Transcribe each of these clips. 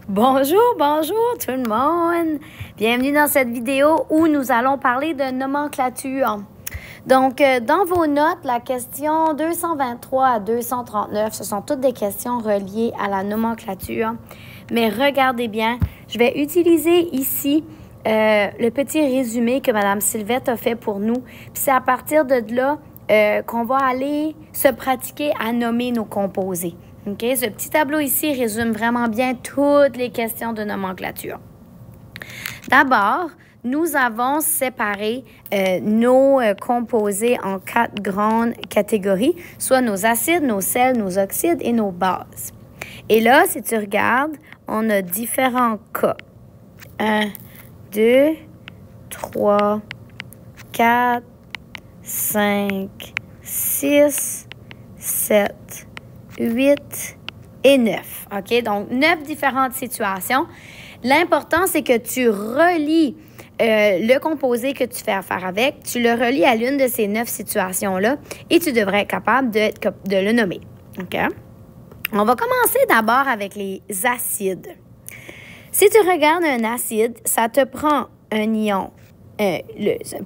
Bonjour, bonjour tout le monde! Bienvenue dans cette vidéo où nous allons parler de nomenclature. Donc, dans vos notes, la question 223 à 239, ce sont toutes des questions reliées à la nomenclature. Mais regardez bien, je vais utiliser ici le petit résumé que Mme Sylvette a fait pour nous. Puis c'est à partir de là qu'on va aller se pratiquer à nommer nos composés. OK? Ce petit tableau ici résume vraiment bien toutes les questions de nomenclature. D'abord, nous avons séparé nos composés en 4 grandes catégories, soit nos acides, nos sels, nos oxydes et nos bases. Et là, si tu regardes, on a différents cas. 1, 2, 3, 4, 5, 6, 7, 8 et 9. OK? Donc, 9 différentes situations. L'important, c'est que tu relis le composé que tu fais affaire avec. Tu le relis à l'une de ces 9 situations-là et tu devrais être capable de le nommer. OK? On va commencer d'abord avec les acides. Si tu regardes un acide, ça te prend un ion,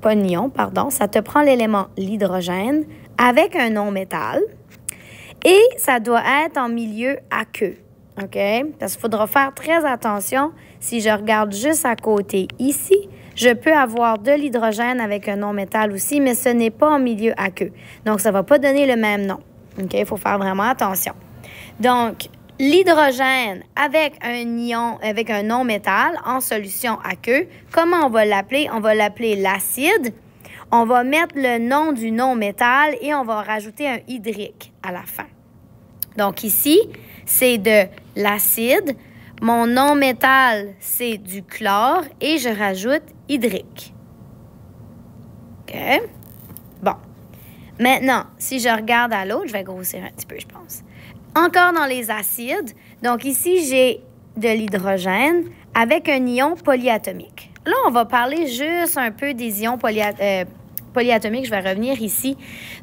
pas un ion, pardon, ça te prend l'élément l'hydrogène avec un non-métal. Et ça doit être en milieu aqueux, OK? Parce qu'il faudra faire très attention. Si je regarde juste à côté ici, je peux avoir de l'hydrogène avec un non-métal aussi, mais ce n'est pas en milieu aqueux. Donc, ça ne va pas donner le même nom, OK? Il faut faire vraiment attention. Donc, l'hydrogène avec un ion, avec un non-métal en solution aqueux, comment on va l'appeler? On va l'appeler l'acide. On va mettre le nom du non-métal et on va rajouter un hydrique à la fin. Donc ici, c'est de l'acide. Mon non-métal, c'est du chlore et je rajoute hydrique. OK? Bon. Maintenant, si je regarde à l'autre, je vais grossir un petit peu, je pense. Encore dans les acides. Donc ici, j'ai de l'hydrogène avec un ion polyatomique. Là, on va parler juste un peu des ions polyatomiques. Je vais revenir ici.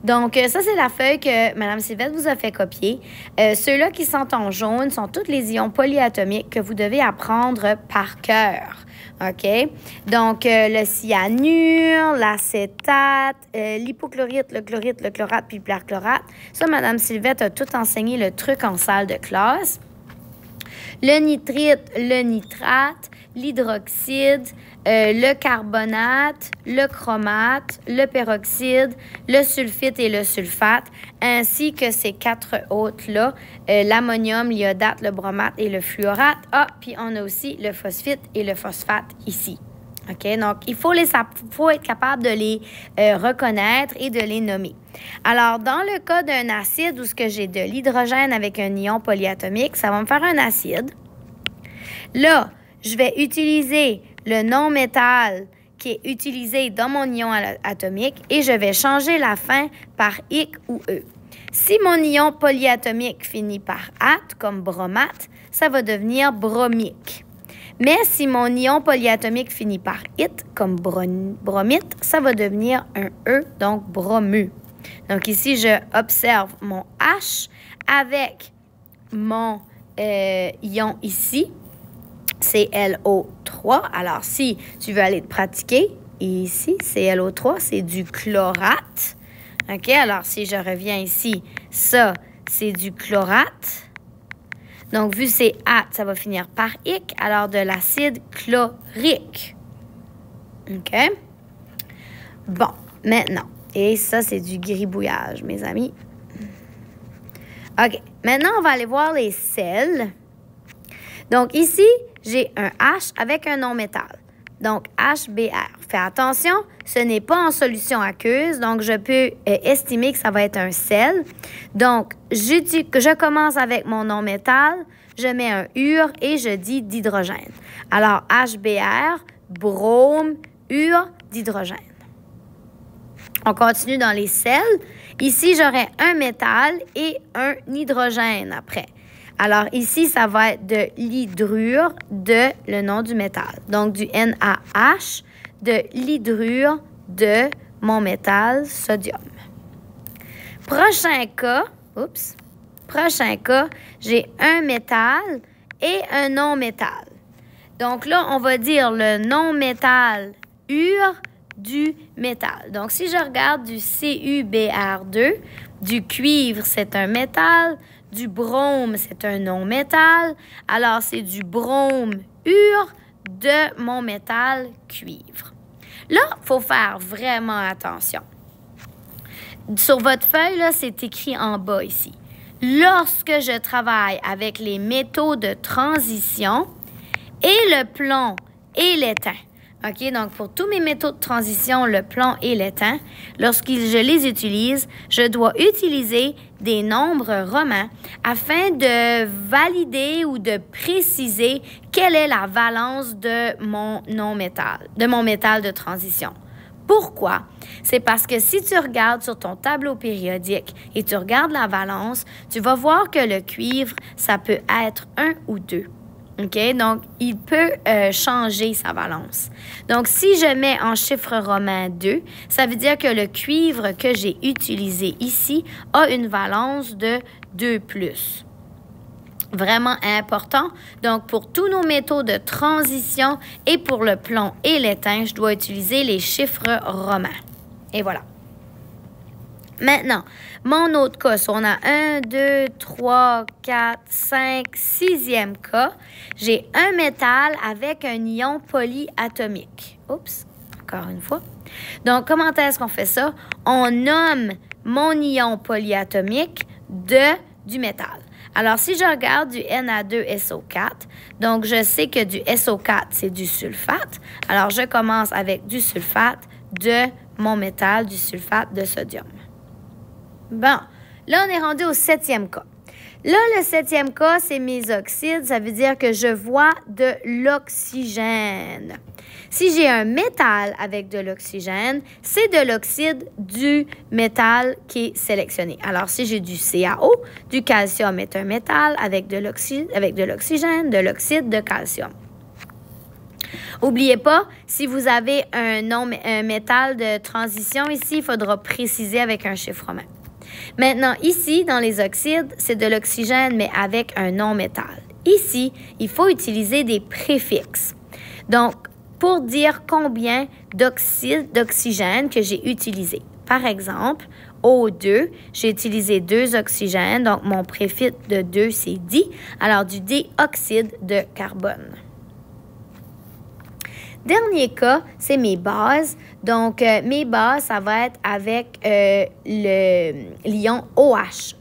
Donc, ça, c'est la feuille que Mme Sylvette vous a fait copier. Ceux-là qui sont en jaune sont tous les ions polyatomiques que vous devez apprendre par cœur. OK? Donc, le cyanure, l'acétate, l'hypochlorite, le chlorite, le chlorate, puis le perchlorate. Ça, Mme Sylvette a tout enseigné le truc en salle de classe. Le nitrite, le nitrate, l'hydroxyde, le carbonate, le chromate, le peroxyde, le sulfite et le sulfate, ainsi que ces 4 autres-là, l'ammonium, l'iodate, le bromate et le fluorate. Ah, puis on a aussi le phosphite et le phosphate ici. OK? Donc, il faut être capable de les reconnaître et de les nommer. Alors, dans le cas d'un acide où j'ai de l'hydrogène avec un ion polyatomique, ça va me faire un acide. Là, je vais utiliser le non-métal qui est utilisé dans mon ion atomique et je vais changer la fin par ic ou e. Si mon ion polyatomique finit par ate, comme bromate, ça va devenir bromique. Mais si mon ion polyatomique finit par it, comme bromite, ça va devenir un E, donc bromu. Donc ici, je observe mon H avec mon ion ici, ClO3. Alors, si tu veux aller te pratiquer, ici, ClO3, c'est du chlorate. OK? Alors, si je reviens ici, ça, c'est du chlorate. Donc, vu que c'est ate, ça va finir par ic, alors de l'acide chlorique. OK? Bon, maintenant, et ça, c'est du gribouillage, mes amis. OK, maintenant, on va aller voir les sels. Donc, ici, j'ai un H avec un non-métal. Donc, HBr. Fais attention, ce n'est pas en solution aqueuse, donc je peux estimer que ça va être un sel. Donc, je commence avec mon non-métal, je mets un ure et je dis d'hydrogène. Alors, HBr, brome, ure, d'hydrogène. On continue dans les sels. Ici, j'aurai un métal et un hydrogène après. Alors, ici, ça va être de l'hydrure de le nom du métal. Donc, du NaH, de l'hydrure de mon métal sodium. Prochain cas, j'ai un métal et un non-métal. Donc là, on va dire le non-métal ure du métal. Donc, si je regarde du CuBr2, du cuivre, c'est un métal, du brome, c'est un non-métal. Alors, c'est du brome ure de mon métal cuivre. Là, il faut faire vraiment attention. Sur votre feuille, là, c'est écrit en bas ici. Lorsque je travaille avec les métaux de transition et le plomb et l'étain, OK, donc pour tous mes métaux de transition, le plomb et l'étain, lorsque je les utilise, je dois utiliser des nombres romains afin de valider ou de préciser quelle est la valence de mon non-métal, de mon métal de transition. Pourquoi? C'est parce que si tu regardes sur ton tableau périodique et tu regardes la valence, tu vas voir que le cuivre, ça peut être 1 ou 2. OK? Donc, il peut changer sa valence. Donc, si je mets en chiffre romain 2, ça veut dire que le cuivre que j'ai utilisé ici a une valence de 2+. Vraiment important. Donc, pour tous nos métaux de transition et pour le plomb et l'étain, je dois utiliser les chiffres romains. Et voilà. Maintenant, mon autre cas, si on a 1, 2, 3, 4, 5, 6e cas, j'ai un métal avec un ion polyatomique. Oups, encore une fois. Donc, comment est-ce qu'on fait ça? On nomme mon ion polyatomique du métal. Alors, si je regarde du Na2SO4, donc je sais que du SO4, c'est du sulfate. Alors, je commence avec du sulfate de mon métal, du sulfate de sodium. Bon, là, on est rendu au 7e cas. Là, le 7e cas, c'est mes oxydes. Ça veut dire que je vois de l'oxygène. Si j'ai un métal avec de l'oxygène, c'est de l'oxyde du métal qui est sélectionné. Alors, si j'ai du CaO, du calcium est un métal avec de l'oxygène, de l'oxyde de calcium. N'oubliez pas, si vous avez un métal de transition ici, il faudra préciser avec un chiffre romain. Maintenant, ici, dans les oxydes, c'est de l'oxygène, mais avec un non-métal. Ici, il faut utiliser des préfixes. Donc, pour dire combien d'oxygène que j'ai utilisé. Par exemple, O2, j'ai utilisé 2 oxygènes, donc mon préfixe de 2, c'est di. Alors, du dioxyde de carbone. Dernier cas, c'est mes bases. Donc, mes bases, ça va être avec l'ion OH-.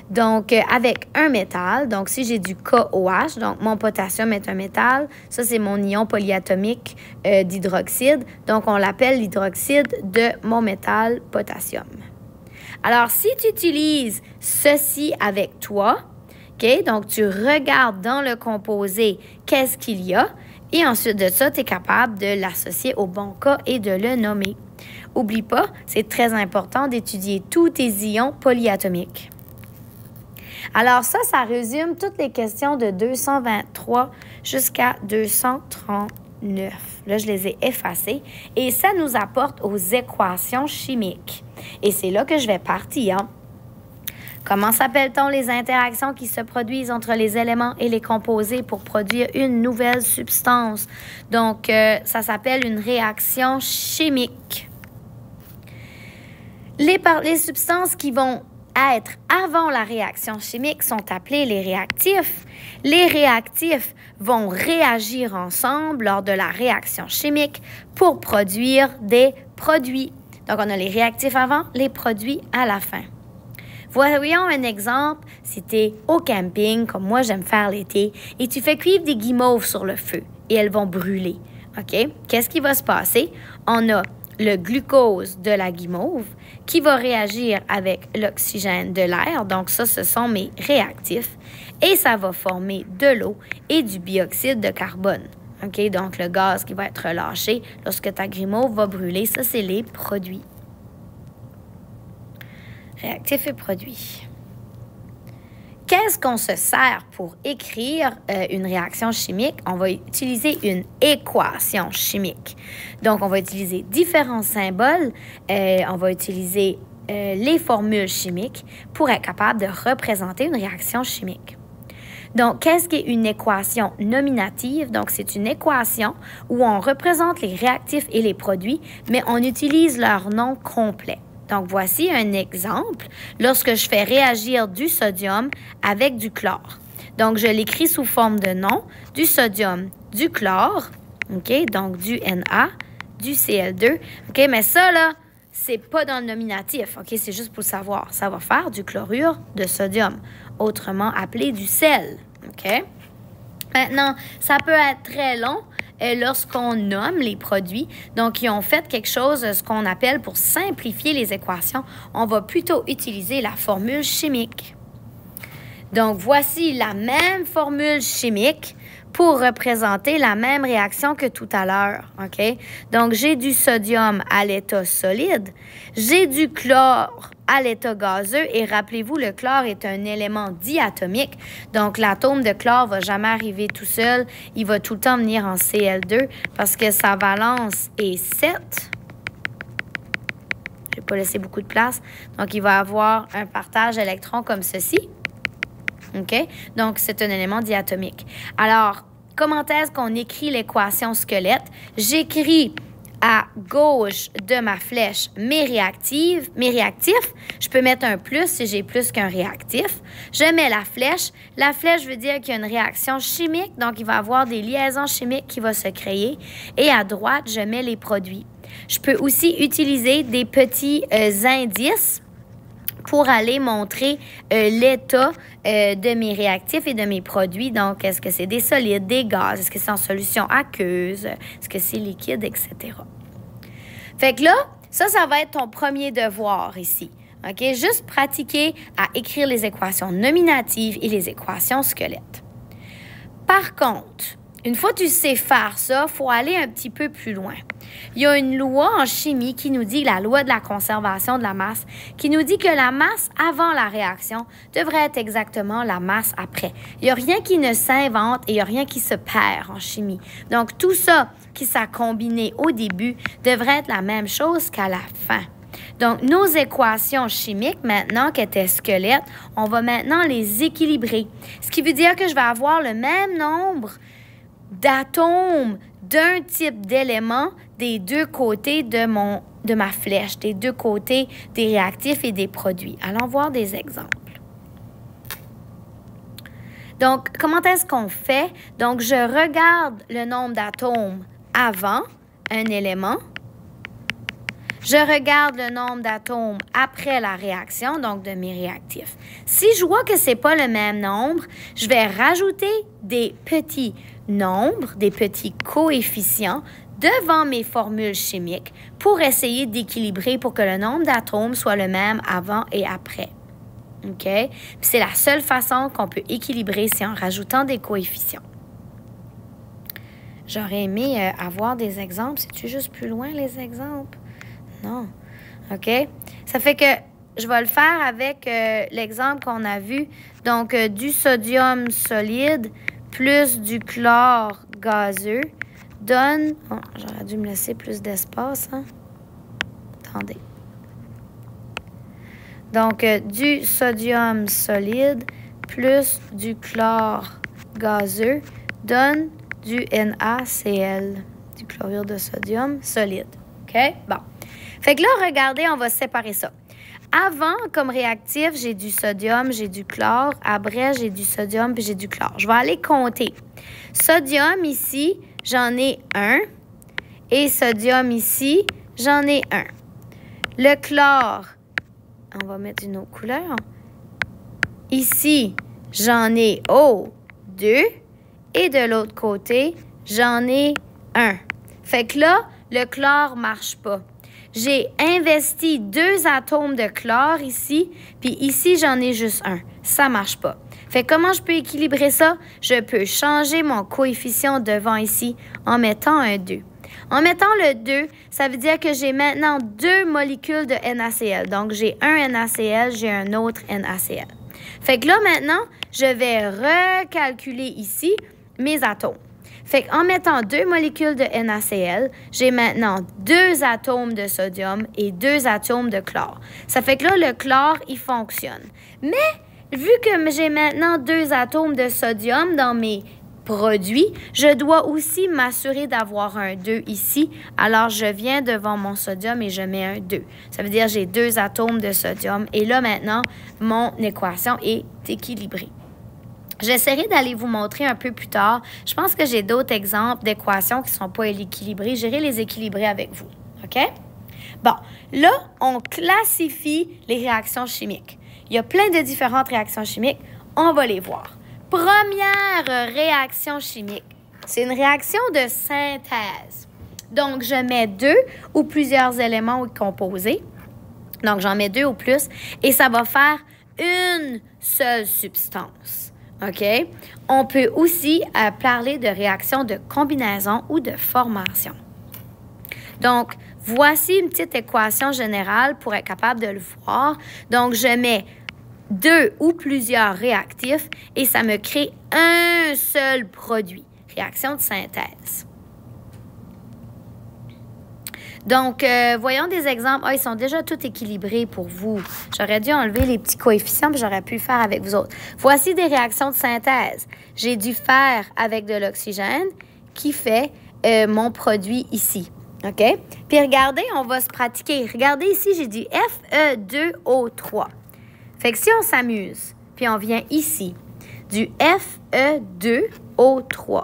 Donc, avec un métal. Donc, si j'ai du KOH, donc mon potassium est un métal. Ça, c'est mon ion polyatomique d'hydroxyde. Donc, on l'appelle l'hydroxyde de mon métal potassium. Alors, si tu utilises ceci avec toi, OK, donc tu regardes dans le composé qu'est-ce qu'il y a. Et ensuite de ça, tu es capable de l'associer au bon cas et de le nommer. Oublie pas, c'est très important d'étudier tous tes ions polyatomiques. Alors ça résume toutes les questions de 223 jusqu'à 239. Là, je les ai effacées. Et ça nous apporte aux équations chimiques. Et c'est là que je vais partir. Comment s'appelle-t-on les interactions qui se produisent entre les éléments et les composés pour produire une nouvelle substance? Donc, ça s'appelle une réaction chimique. Les substances qui vont être avant la réaction chimique sont appelées les réactifs. Les réactifs vont réagir ensemble lors de la réaction chimique pour produire des produits. Donc, on a les réactifs avant, les produits à la fin. Voyons un exemple, si tu es au camping, comme moi j'aime faire l'été, et tu fais cuire des guimauves sur le feu et elles vont brûler. OK? Qu'est-ce qui va se passer? On a le glucose de la guimauve qui va réagir avec l'oxygène de l'air. Donc ça, ce sont mes réactifs. Et ça va former de l'eau et du bioxyde de carbone. OK? Donc le gaz qui va être relâché lorsque ta guimauve va brûler, ça, c'est les produits. Réactifs et produits. Qu'est-ce qu'on se sert pour écrire une réaction chimique? On va utiliser une équation chimique. Donc, on va utiliser différents symboles. On va utiliser les formules chimiques pour être capable de représenter une réaction chimique. Donc, qu'est-ce qui est une équation nominative? Donc, c'est une équation où on représente les réactifs et les produits, mais on utilise leur nom complet. Donc, voici un exemple lorsque je fais réagir du sodium avec du chlore. Donc, je l'écris sous forme de nom, du sodium, du chlore, OK? Donc, du Na, du Cl2. OK? Mais ça, là, c'est pas dans le nominatif, OK? C'est juste pour le savoir. Ça va faire du chlorure de sodium, autrement appelé du sel, OK? Maintenant, ça peut être très long lorsqu'on nomme les produits. Donc, ils ont fait quelque chose, ce qu'on appelle, pour simplifier les équations, on va plutôt utiliser la formule chimique. Donc, voici la même formule chimique pour représenter la même réaction que tout à l'heure, OK? Donc, j'ai du sodium à l'état solide, j'ai du chlore à l'état gazeux et rappelez-vous, le chlore est un élément diatomique. Donc, l'atome de chlore ne va jamais arriver tout seul, il va tout le temps venir en Cl2 parce que sa valence est 7. Je n'ai pas laissé beaucoup de place. Donc, il va avoir un partage d'électrons comme ceci. OK? Donc, c'est un élément diatomique. Alors, comment est-ce qu'on écrit l'équation squelette? J'écris à gauche de ma flèche mes réactifs. Je peux mettre un plus si j'ai plus qu'un réactif. Je mets la flèche. La flèche veut dire qu'il y a une réaction chimique. Donc, il va y avoir des liaisons chimiques qui vont se créer. Et à droite, je mets les produits. Je peux aussi utiliser des petits indices pour aller montrer l'état de mes réactifs et de mes produits. Donc, est-ce que c'est des solides, des gaz, est-ce que c'est en solution aqueuse, est-ce que c'est liquide, etc. Fait que là, ça va être ton premier devoir ici. OK? Juste pratiquer à écrire les équations nominatives et les équations squelettes. Par contre, une fois que tu sais faire ça, il faut aller un petit peu plus loin. Il y a une loi en chimie qui nous dit, la loi de la conservation de la masse, qui nous dit que la masse avant la réaction devrait être exactement la masse après. Il n'y a rien qui ne s'invente et il n'y a rien qui se perd en chimie. Donc, tout ça qui s'est combiné au début devrait être la même chose qu'à la fin. Donc, nos équations chimiques, maintenant qu'elles étaient squelettes, on va maintenant les équilibrer. Ce qui veut dire que je vais avoir le même nombre d'atomes d'un type d'élément des deux côtés de ma flèche, des deux côtés des réactifs et des produits. Allons voir des exemples. Donc, comment est-ce qu'on fait? Donc, je regarde le nombre d'atomes avant un élément. Je regarde le nombre d'atomes après la réaction, donc de mes réactifs. Si je vois que ce n'est pas le même nombre, je vais rajouter des petits nombres, des petits coefficients devant mes formules chimiques pour essayer d'équilibrer pour que le nombre d'atomes soit le même avant et après. OK? Puis c'est la seule façon qu'on peut équilibrer, c'est en rajoutant des coefficients. J'aurais aimé avoir des exemples. C'est-tu juste plus loin, les exemples? Non. OK? Ça fait que je vais le faire avec l'exemple qu'on a vu. Donc, du sodium solide plus du chlore gazeux donne... Oh, j'aurais dû me laisser plus d'espace, hein? Attendez. Donc, du sodium solide plus du chlore gazeux donne du NaCl, du chlorure de sodium solide. OK? Bon. Fait que là, regardez, on va séparer ça. Avant, comme réactif, j'ai du sodium, j'ai du chlore. Après, j'ai du sodium puis j'ai du chlore. Je vais aller compter. Sodium, ici, j'en ai un. Et sodium, ici, j'en ai un. Le chlore, on va mettre une autre couleur. Ici, j'en ai, deux. Et de l'autre côté, j'en ai un. Fait que là, le chlore ne marche pas. J'ai investi 2 atomes de chlore ici, puis ici, j'en ai juste un. Ça ne marche pas. Fait que comment je peux équilibrer ça? Je peux changer mon coefficient devant ici en mettant un 2. En mettant le 2, ça veut dire que j'ai maintenant 2 molécules de NaCl. Donc, j'ai un NaCl, j'ai un autre NaCl. Fait que là, maintenant, je vais recalculer ici mes atomes. Fait qu'en mettant 2 molécules de NaCl, j'ai maintenant 2 atomes de sodium et 2 atomes de chlore. Ça fait que là, le chlore, il fonctionne. Mais vu que j'ai maintenant 2 atomes de sodium dans mes produits, je dois aussi m'assurer d'avoir un 2 ici. Alors, je viens devant mon sodium et je mets un 2. Ça veut dire que j'ai 2 atomes de sodium. Et là, maintenant, mon équation est équilibrée. J'essaierai d'aller vous montrer un peu plus tard. Je pense que j'ai d'autres exemples d'équations qui ne sont pas équilibrées. J'irai les équilibrer avec vous. OK? Bon, là, on classifie les réactions chimiques. Il y a plein de différentes réactions chimiques. On va les voir. Première réaction chimique, c'est une réaction de synthèse. Donc, je mets 2 ou plusieurs éléments composés. Donc, j'en mets 2 ou plus et ça va faire une seule substance. OK? On peut aussi parler de réaction de combinaison ou de formation. Donc, voici une petite équation générale pour être capable de le voir. Donc, je mets 2 ou plusieurs réactifs et ça me crée un seul produit. Réaction de synthèse. Donc, voyons des exemples. Ah, ils sont déjà tous équilibrés pour vous. J'aurais dû enlever les petits coefficients, puis j'aurais pu le faire avec vous autres. Voici des réactions de synthèse. J'ai du fer avec de l'oxygène qui fait mon produit ici. OK? Puis regardez, on va se pratiquer. Regardez ici, j'ai du Fe2O3. Fait que si on s'amuse, puis on vient ici, du Fe2O3.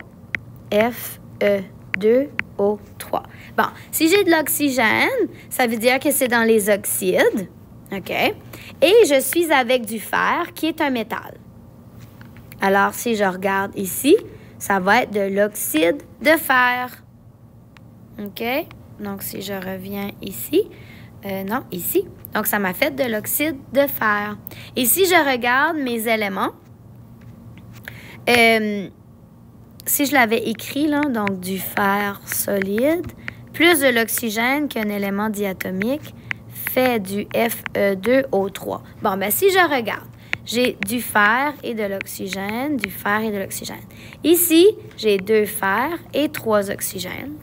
Fe2O3. Bon, si j'ai de l'oxygène, ça veut dire que c'est dans les oxydes. OK? Et je suis avec du fer, qui est un métal. Alors, si je regarde ici, ça va être de l'oxyde de fer. OK? Donc, si je reviens ici, non, ici. Donc, ça m'a fait de l'oxyde de fer. Et si je regarde mes éléments, si je l'avais écrit, là, donc du fer solide, plus de l'oxygène qu'un élément diatomique, fait du Fe2O3. Bon, bien, si je regarde, j'ai du fer et de l'oxygène, du fer et de l'oxygène. Ici, j'ai 2 fers et 3 oxygènes.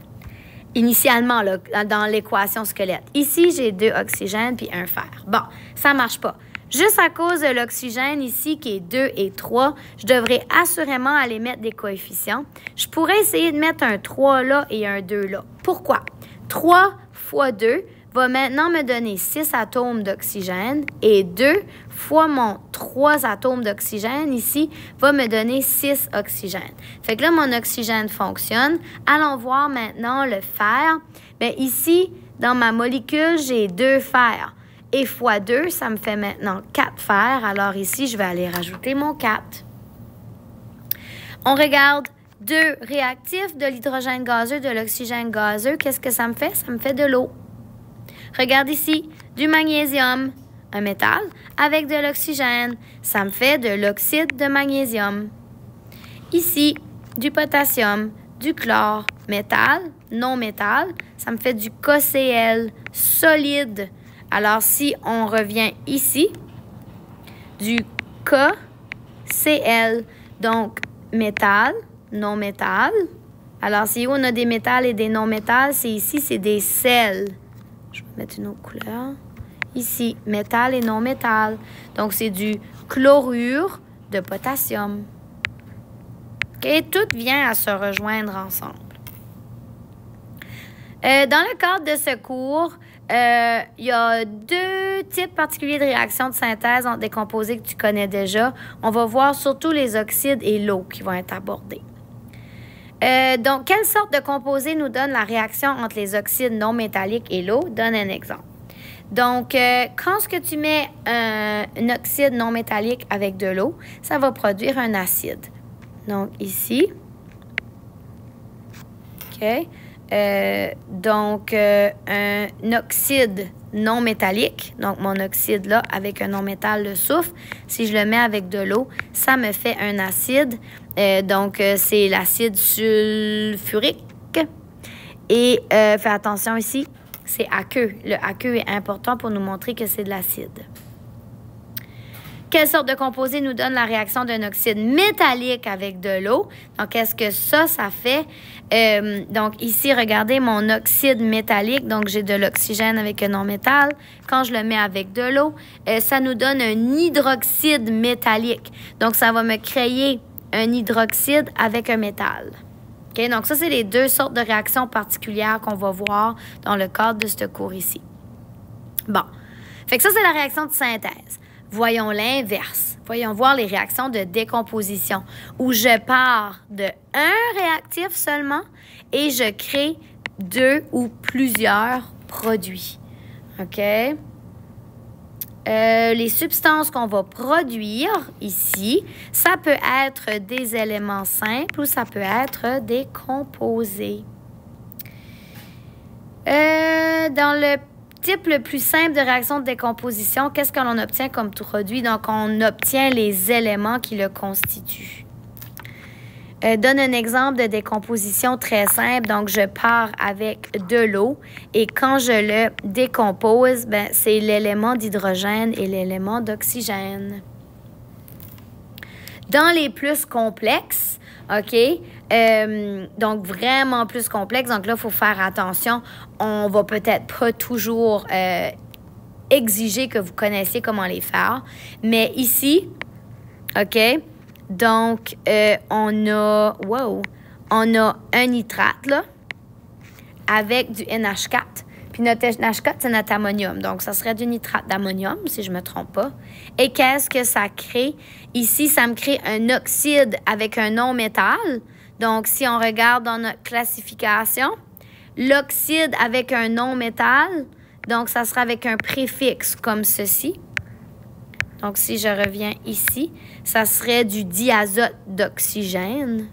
Initialement, là, dans l'équation squelette. Ici, j'ai 2 oxygènes puis 1 fer. Bon, ça ne marche pas. Juste à cause de l'oxygène ici, qui est 2 et 3, je devrais assurément aller mettre des coefficients. Je pourrais essayer de mettre un 3 là et un 2 là. Pourquoi? 3 fois 2 va maintenant me donner 6 atomes d'oxygène et 2 fois mon 3 atomes d'oxygène ici va me donner 6 oxygènes. Fait que là, mon oxygène fonctionne. Allons voir maintenant le fer. Bien, ici, dans ma molécule, j'ai 2 fers. Et fois 2, ça me fait maintenant 4 fers. Alors ici, je vais aller rajouter mon 4. On regarde 2 réactifs, de l'hydrogène gazeux, de l'oxygène gazeux. Qu'est-ce que ça me fait? Ça me fait de l'eau. Regarde ici, du magnésium, un métal, avec de l'oxygène. Ça me fait de l'oxyde de magnésium. Ici, du potassium, du chlore, métal, non métal. Ça me fait du KCl, solide. Alors, si on revient ici, du KCl, donc métal, non métal. Alors, si on a des métals et des non métals, c'est ici, c'est des sels. Je vais mettre une autre couleur. Ici, métal et non métal. Donc, c'est du chlorure de potassium. OK? Tout vient à se rejoindre ensemble. Dans le cadre de ce cours, il y a 2 types particuliers de réactions de synthèse entre des composés que tu connais déjà. On va voir surtout les oxydes et l'eau qui vont être abordés. Donc, quelle sorte de composé nous donne la réaction entre les oxydes non métalliques et l'eau? Donne un exemple. Donc, quand ce que tu mets un oxyde non métallique avec de l'eau, ça va produire un acide. Donc, ici. OK. Donc, un oxyde non métallique, donc mon oxyde là, avec un non-métal, le soufre, si je le mets avec de l'eau, ça me fait un acide. Donc, c'est l'acide sulfurique. Et fais attention ici, c'est aqueux. Le aqueux est important pour nous montrer que c'est de l'acide. Quelle sorte de composé nous donne la réaction d'un oxyde métallique avec de l'eau? Donc, qu'est-ce que ça fait? Donc, ici, regardez mon oxyde métallique. Donc, j'ai de l'oxygène avec un non-métal. Quand je le mets avec de l'eau, ça nous donne un hydroxyde métallique. Donc, ça va me créer un hydroxyde avec un métal. Okay? Donc, ça, c'est les deux sortes de réactions particulières qu'on va voir dans le cadre de ce cours ici. Bon. Fait que ça, c'est la réaction de synthèse. Voyons l'inverse. Voyons voir les réactions de décomposition où je pars de un réactif seulement et je crée 2 ou plusieurs produits. OK? Les substances qu'on va produire ici, ça peut être des éléments simples ou ça peut être des composés. Dans le type le plus simple de réaction de décomposition, qu'est-ce que l'on obtient comme produit? Donc, on obtient les éléments qui le constituent. Donne un exemple de décomposition très simple. Donc, je pars avec de l'eau et quand je le décompose, ben, c'est l'élément d'hydrogène et l'élément d'oxygène. Dans les plus complexes, OK? Donc, vraiment plus complexe. Donc là, il faut faire attention. On va peut-être pas toujours exiger que vous connaissiez comment les faire. Mais ici, OK? Donc, on a un nitrate, là, avec du NH4. Puis notre NH4, c'est notre ammonium. Donc, ça serait du nitrate d'ammonium, si je ne me trompe pas. Et qu'est-ce que ça crée? Ici, ça me crée un oxyde avec un non-métal. Donc, si on regarde dans notre classification, l'oxyde avec un non-métal, donc ça sera avec un préfixe comme ceci. Donc, si je reviens ici, ça serait du diazote d'oxygène.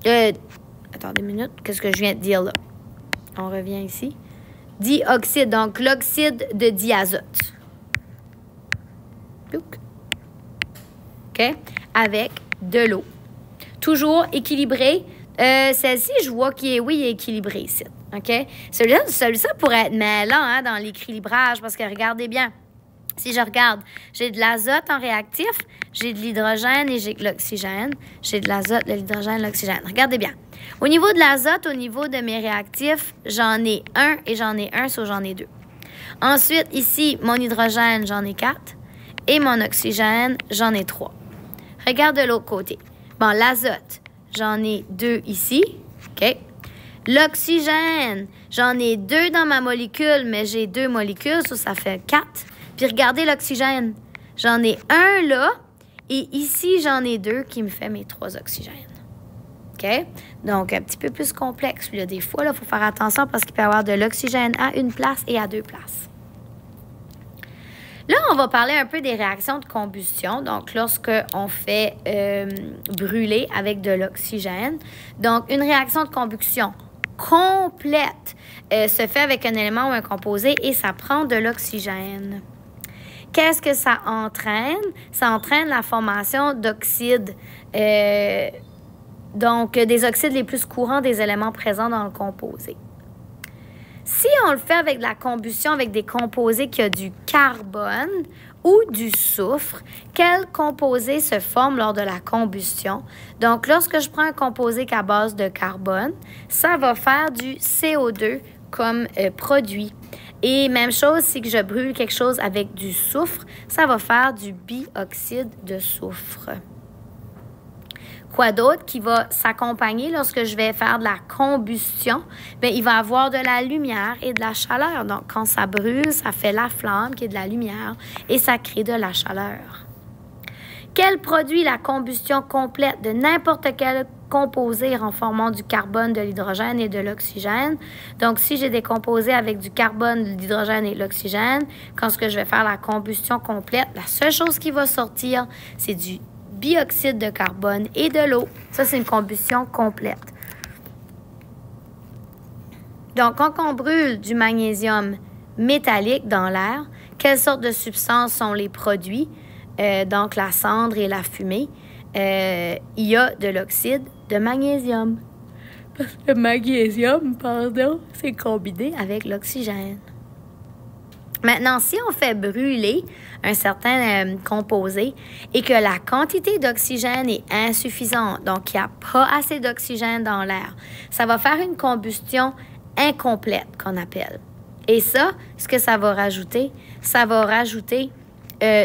Attendez une minute, qu'est-ce que je viens de dire là? On revient ici. Dioxyde, donc l'oxyde de diazote. OK? Avec de l'eau. Toujours équilibré. Celle-ci, je vois qu'il est, oui, il est équilibré ici. OK? Celui-là pourrait être mêlant hein, dans l'équilibrage parce que regardez bien. Si je regarde, j'ai de l'azote en réactif, j'ai de l'hydrogène et j'ai de l'oxygène. J'ai de l'azote, de l'hydrogène, de l'oxygène. Regardez bien. Au niveau de l'azote, au niveau de mes réactifs, j'en ai un et j'en ai un, soit j'en ai 2. Ensuite, ici, mon hydrogène, j'en ai 4. Et mon oxygène, j'en ai 3. Regarde de l'autre côté. Bon, l'azote, j'en ai 2 ici. OK? L'oxygène, j'en ai 2 dans ma molécule, mais j'ai 2 molécules, ça fait 4. Puis regardez l'oxygène. J'en ai un là, et ici, j'en ai 2 qui me fait mes 3 oxygènes. OK? Donc, un petit peu plus complexe. Là, des fois, il faut faire attention parce qu'il peut y avoir de l'oxygène à une place et à 2 places. Là, on va parler un peu des réactions de combustion. Donc, lorsqu'on fait brûler avec de l'oxygène. Donc, une réaction de combustion complète se fait avec un élément ou un composé et ça prend de l'oxygène. Qu'est-ce que ça entraîne? Ça entraîne la formation d'oxydes, donc des oxydes les plus courants des éléments présents dans le composé. Si on le fait avec de la combustion, avec des composés qui ont du carbone ou du soufre, quel composé se forme lors de la combustion? Donc, lorsque je prends un composé à base de carbone, ça va faire du CO2 comme produit. Et même chose, si je brûle quelque chose avec du soufre, ça va faire du bioxyde de soufre. Quoi d'autre qui va s'accompagner lorsque je vais faire de la combustion? Bien, il va y avoir de la lumière et de la chaleur. Donc, quand ça brûle, ça fait la flamme qui est de la lumière et ça crée de la chaleur. Quel produit la combustion complète de n'importe quel composé en formant du carbone, de l'hydrogène et de l'oxygène? Donc, si j'ai des composés avec du carbone, de l'hydrogène et de l'oxygène, quand je vais faire la combustion complète, la seule chose qui va sortir, c'est du bioxyde de carbone et de l'eau. Ça, c'est une combustion complète. Donc, quand on brûle du magnésium métallique dans l'air, quelles sortes de substances sont les produits? Donc, la cendre et la fumée. Il y a de l'oxyde de magnésium. Le magnésium, pardon, c'est combiné avec l'oxygène. Maintenant, si on fait brûler un certain composé et que la quantité d'oxygène est insuffisante, donc il n'y a pas assez d'oxygène dans l'air, ça va faire une combustion incomplète qu'on appelle. Et ça, ce que ça va rajouter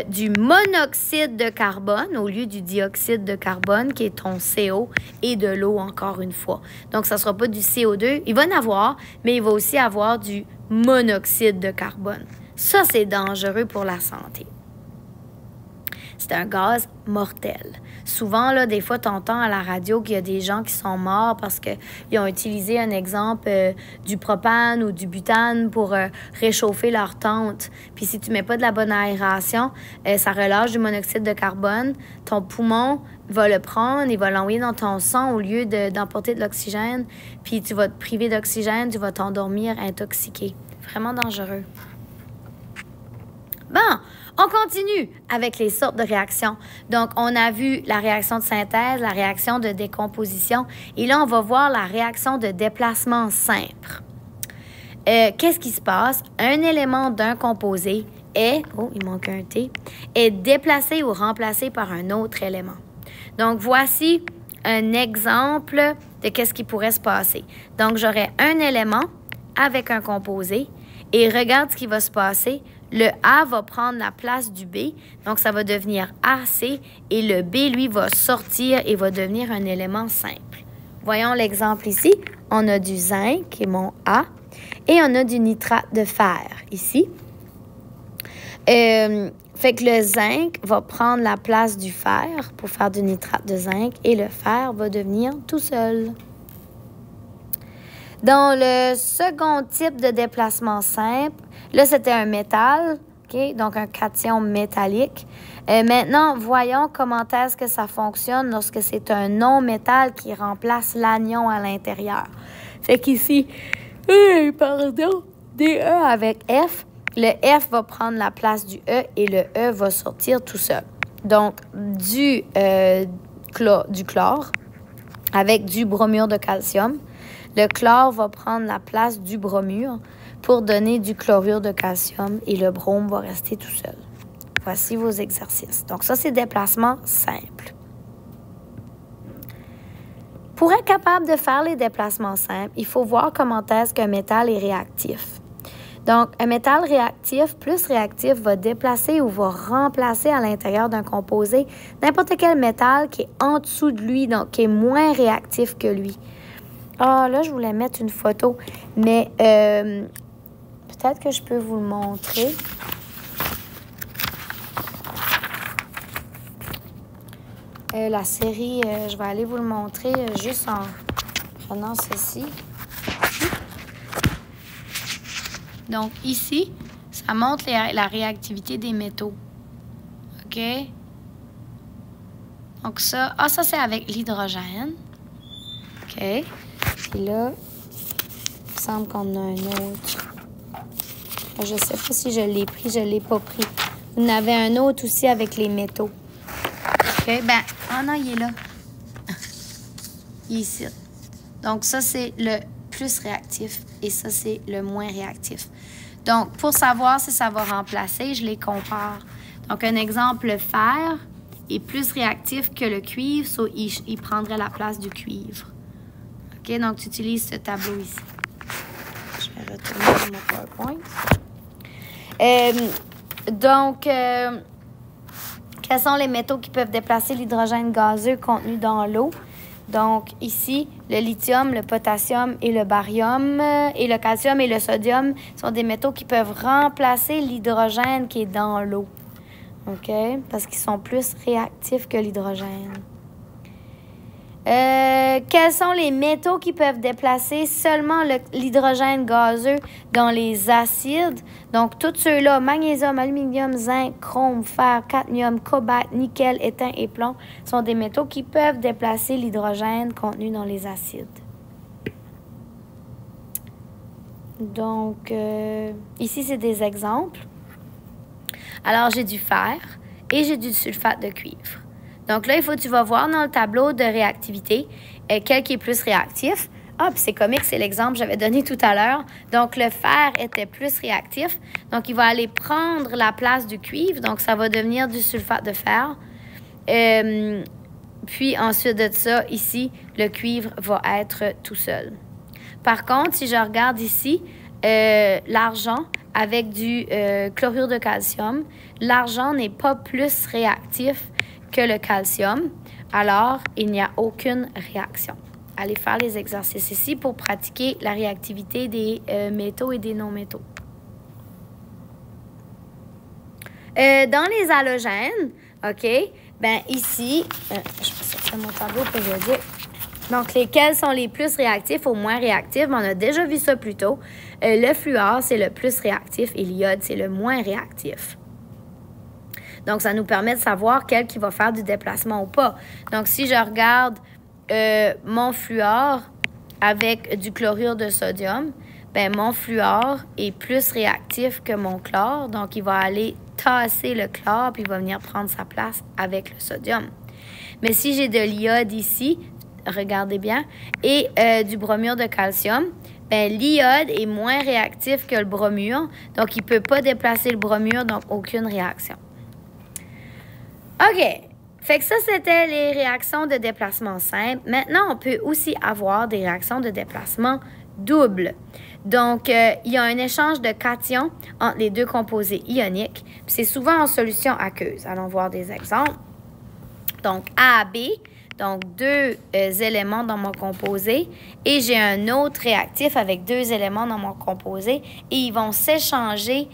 du monoxyde de carbone au lieu du dioxyde de carbone qui est ton CO et de l'eau encore une fois. Donc, ça ne sera pas du CO2. Il va en avoir, mais il va aussi avoir du monoxyde de carbone. Ça, c'est dangereux pour la santé. C'est un gaz mortel. Souvent, là, des fois, tu entends à la radio qu'il y a des gens qui sont morts parce qu'ils ont utilisé un exemple du propane ou du butane pour réchauffer leur tente. Puis si tu ne mets pas de la bonne aération, ça relâche du monoxyde de carbone. Ton poumon va le prendre, il va l'envoyer dans ton sang au lieu d'emporter de l'oxygène. Puis tu vas te priver d'oxygène, tu vas t'endormir intoxiqué. Vraiment dangereux. Bon, on continue avec les sortes de réactions. Donc, on a vu la réaction de synthèse, la réaction de décomposition. Et là, on va voir la réaction de déplacement simple. Qu'est-ce qui se passe? Un élément d'un composé est, oh, il manque un T, est déplacé ou remplacé par un autre élément. Donc, voici un exemple de qu'est-ce qui pourrait se passer. Donc, j'aurais un élément avec un composé et regarde ce qui va se passer. Le A va prendre la place du B, donc ça va devenir AC, et le B, lui, va sortir et va devenir un élément simple. Voyons l'exemple ici. On a du zinc, qui est mon A, et on a du nitrate de fer, ici. Fait que le zinc va prendre la place du fer pour faire du nitrate de zinc, et le fer va devenir tout seul. Dans le second type de déplacement simple, là, c'était un métal, okay? Donc un cation métallique. Maintenant, voyons comment est-ce que ça fonctionne lorsque c'est un non-métal qui remplace l'anion à l'intérieur. Fait qu'ici, DE avec F, le F va prendre la place du E et le E va sortir tout seul. Donc, du chlore avec du bromure de calcium. Le chlore va prendre la place du bromure pour donner du chlorure de calcium et le brome va rester tout seul. Voici vos exercices. Donc ça, c'est déplacement simple. Pour être capable de faire les déplacements simples, il faut voir comment est-ce qu'un métal est réactif. Donc, un métal réactif, plus réactif, va déplacer ou va remplacer à l'intérieur d'un composé n'importe quel métal qui est en dessous de lui, donc qui est moins réactif que lui. Ah, là, je voulais mettre une photo, mais peut-être que je peux vous le montrer. La série, je vais aller vous le montrer juste en prenant ceci. Donc, ici, ça montre la réactivité des métaux. OK? Donc, ça c'est avec l'hydrogène. OK? Puis là, il me semble qu'on a un autre. Je ne sais pas si je l'ai pris, je ne l'ai pas pris. Vous en avez un autre aussi avec les métaux. OK? Non, il est là. Il est ici. Donc, ça, c'est le plus réactif et ça, c'est le moins réactif. Donc, pour savoir si ça va remplacer, je les compare. Donc, un exemple, le fer est plus réactif que le cuivre, so il prendrait la place du cuivre. OK? Donc, tu utilises ce tableau ici. Je vais retourner dans mon PowerPoint. Quels sont les métaux qui peuvent déplacer l'hydrogène gazeux contenu dans l'eau? Donc, ici, le lithium, le potassium et le barium et le calcium et le sodium sont des métaux qui peuvent remplacer l'hydrogène qui est dans l'eau. OK? Parce qu'ils sont plus réactifs que l'hydrogène. Quels sont les métaux qui peuvent déplacer seulement l'hydrogène gazeux dans les acides? Donc, tous ceux-là, magnésium, aluminium, zinc, chrome, fer, cadmium, cobalt, nickel, étain et plomb, sont des métaux qui peuvent déplacer l'hydrogène contenu dans les acides. Donc, ici, c'est des exemples. Alors, j'ai du fer et j'ai du sulfate de cuivre. Donc là, il faut que tu vas voir dans le tableau de réactivité quel qui est plus réactif. Ah, puis c'est comique, c'est l'exemple que j'avais donné tout à l'heure. Donc, le fer était plus réactif. Donc, il va aller prendre la place du cuivre. Donc, ça va devenir du sulfate de fer. Puis, ensuite de ça, ici, le cuivre va être tout seul. Par contre, si je regarde ici, l'argent avec du chlorure de calcium, l'argent n'est pas plus réactif que le calcium. Alors, il n'y a aucune réaction. Allez faire les exercices ici pour pratiquer la réactivité des métaux et des non-métaux. Dans les halogènes, OK, ben ici, je vais sortir mon tableau périodique. Donc, lesquels sont les plus réactifs ou moins réactifs? On a déjà vu ça plus tôt. Le fluor, c'est le plus réactif et l'iode, c'est le moins réactif. Donc, ça nous permet de savoir quel qui va faire du déplacement ou pas. Donc, si je regarde mon fluor avec du chlorure de sodium, ben mon fluor est plus réactif que mon chlore. Donc, il va aller tasser le chlore puis il va venir prendre sa place avec le sodium. Mais si j'ai de l'iode ici, regardez bien, et du bromure de calcium, ben l'iode est moins réactif que le bromure. Donc, il ne peut pas déplacer le bromure, donc aucune réaction. OK. Fait que ça, c'était les réactions de déplacement simple. Maintenant, on peut aussi avoir des réactions de déplacement double. Donc, il y a un échange de cations entre les deux composés ioniques. C'est souvent en solution aqueuse. Allons voir des exemples. Donc, A, B, donc deux éléments dans mon composé. Et j'ai un autre réactif avec deux éléments dans mon composé. Et ils vont s'échanger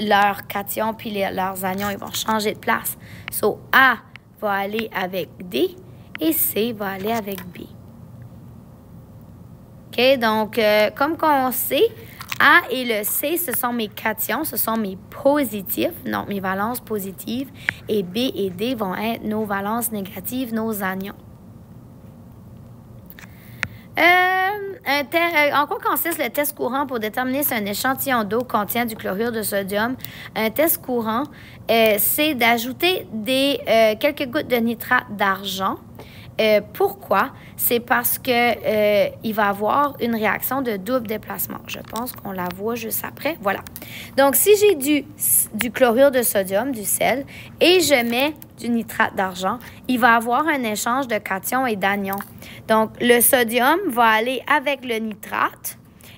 leurs cations puis leurs anions, ils vont changer de place. So, A va aller avec D et C va aller avec B. OK? Donc, comme on sait, A et le C, ce sont mes cations, ce sont mes positifs, donc mes valences positives. Et B et D vont être nos valences négatives, nos anions. En quoi consiste le test courant pour déterminer si un échantillon d'eau contient du chlorure de sodium? Un test courant, c'est d'ajouter quelques gouttes de nitrate d'argent. Pourquoi? C'est parce que il va avoir une réaction de double déplacement. Je pense qu'on la voit juste après. Voilà. Donc, si j'ai du chlorure de sodium, du sel, et je mets du nitrate d'argent, il va avoir un échange de cations et d'anions. Donc, le sodium va aller avec le nitrate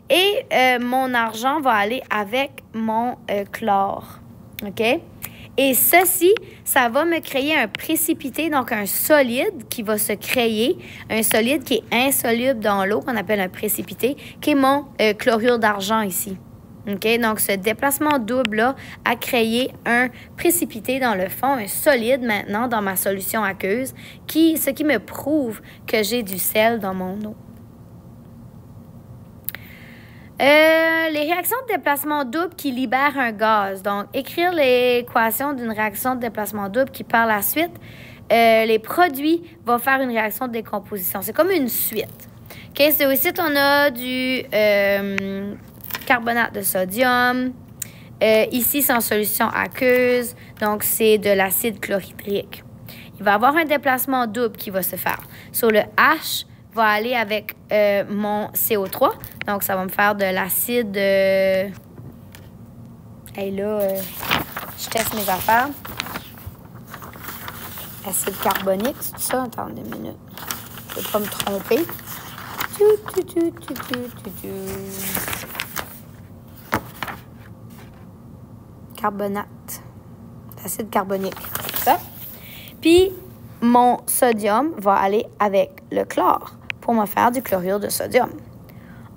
et mon argent va aller avec mon chlore. OK? Et ceci, ça va me créer un précipité, donc un solide qui va se créer, un solide qui est insoluble dans l'eau, qu'on appelle un précipité, qui est mon chlorure d'argent ici. OK? Donc, ce déplacement double-là a créé un précipité dans le fond, un solide maintenant dans ma solution aqueuse, ce qui me prouve que j'ai du sel dans mon eau. Les réactions de déplacement double qui libèrent un gaz. Donc, écrire l'équation d'une réaction de déplacement double qui, par la suite, les produits vont faire une réaction de décomposition. C'est comme une suite. OK? C'est ici, on a du carbonate de sodium. Ici, c'est en solution aqueuse. Donc, c'est de l'acide chlorhydrique. Il va y avoir un déplacement double qui va se faire. Sur le H, va aller avec mon CO3. Donc, ça va me faire de l'acide... Hey, là, je teste mes affaires. Acide carbonique, c'est ça? Attendez une minute. Je ne vais pas me tromper. Carbonate. Acide carbonique, c'est ça? Puis, mon sodium va aller avec le chlore pour me faire du chlorure de sodium.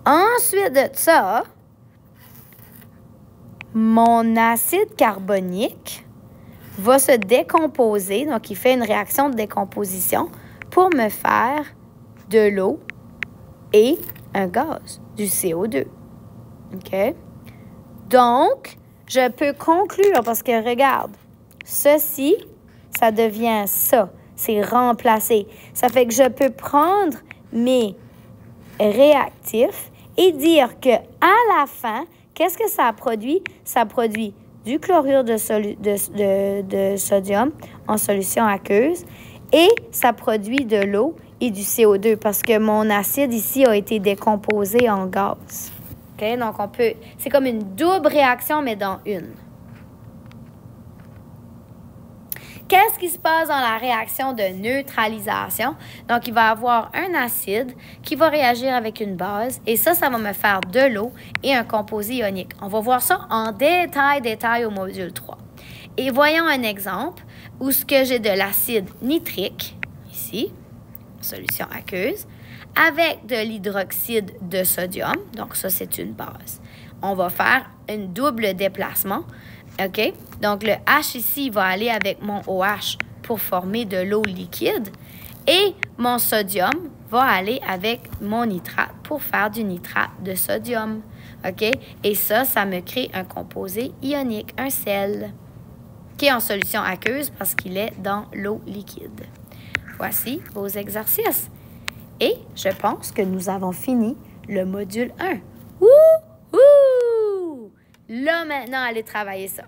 Ensuite de ça, mon acide carbonique va se décomposer, donc il fait une réaction de décomposition pour me faire de l'eau et un gaz, du CO2. OK? Donc, je peux conclure, parce que regarde, ceci, ça devient ça. C'est remplacé. Ça fait que je peux prendre mes réactifs et dire que à la fin, qu'est-ce que ça produit? Ça produit du chlorure de sodium en solution aqueuse Et ça produit de l'eau et du CO2 parce que mon acide ici a été décomposé en gaz. OK? Donc, c'est comme une double réaction, mais dans une. Qu'est-ce qui se passe dans la réaction de neutralisation? Donc, il va y avoir un acide qui va réagir avec une base et ça va me faire de l'eau et un composé ionique. On va voir ça en détail au module 3. Et voyons un exemple où ce que j'ai de l'acide nitrique, ici, solution aqueuse, avec de l'hydroxyde de sodium. Donc, ça, c'est une base. On va faire un double déplacement. OK? Donc, le H ici va aller avec mon OH pour former de l'eau liquide. Et mon sodium va aller avec mon nitrate pour faire du nitrate de sodium. OK? Et ça me crée un composé ionique, un sel, qui est en solution aqueuse parce qu'il est dans l'eau liquide. Voici vos exercices. Et je pense que nous avons fini le module 1. Wouhou! Là, maintenant, allez travailler ça.